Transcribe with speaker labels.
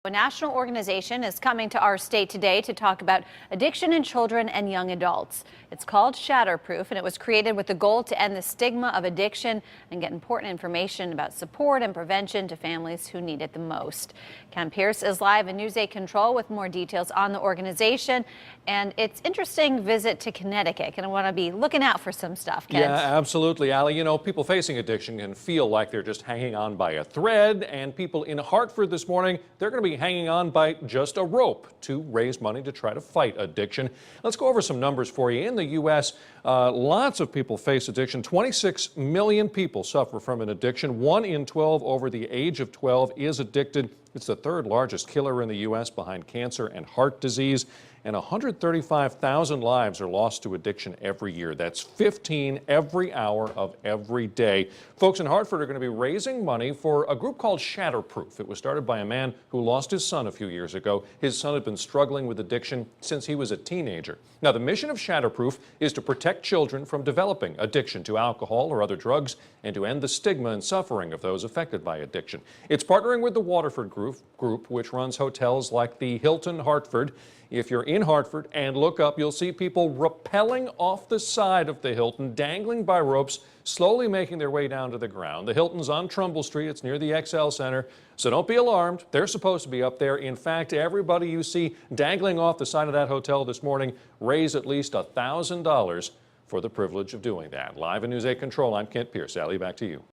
Speaker 1: A national organization is coming to our state today to talk about addiction in children and young adults. It's called Shatterproof, and it was created with the goal to end the stigma of addiction and get important information about support and prevention to families who need it the most. Ken Pierce is live in News 8 Control with more details on the organization and its interesting visit to Connecticut. And I want to be looking out for some stuff, Ken.
Speaker 2: Yeah, absolutely, Allie. You know, people facing addiction can feel like they're just hanging on by a thread, and people in Hartford this morning, they're going to be hanging on by just a rope to raise money to try to fight addiction. Let's go over some numbers for you. In the U.S., lots of people face addiction. 26 million people suffer from an addiction. 1 in 12 over the age of 12 is addicted. It's the third largest killer in the U.S. behind cancer and heart disease. And 135,000 lives are lost to addiction every year. That's 15 every hour of every day. Folks in Hartford are going to be raising money for a group called Shatterproof. It was started by a man who lost his son a few years ago. His son had been struggling with addiction since he was a teenager. Now, the mission of Shatterproof is to protect children from developing addiction to alcohol or other drugs and to end the stigma and suffering of those affected by addiction. It's partnering with the Waterford Group, which runs hotels like the Hilton Hartford. If you're in Hartford and look up, you'll see people rappelling off the side of the Hilton, dangling by ropes, slowly making their way down to the ground. The Hilton's on Trumbull Street. It's near the XL Center. So don't be alarmed. They're supposed to be up there. In fact, everybody you see dangling off the side of that hotel this morning raise at least $1,000 for the privilege of doing that. Live in News 8 Control, I'm Kent Pierce. Allie, back to you.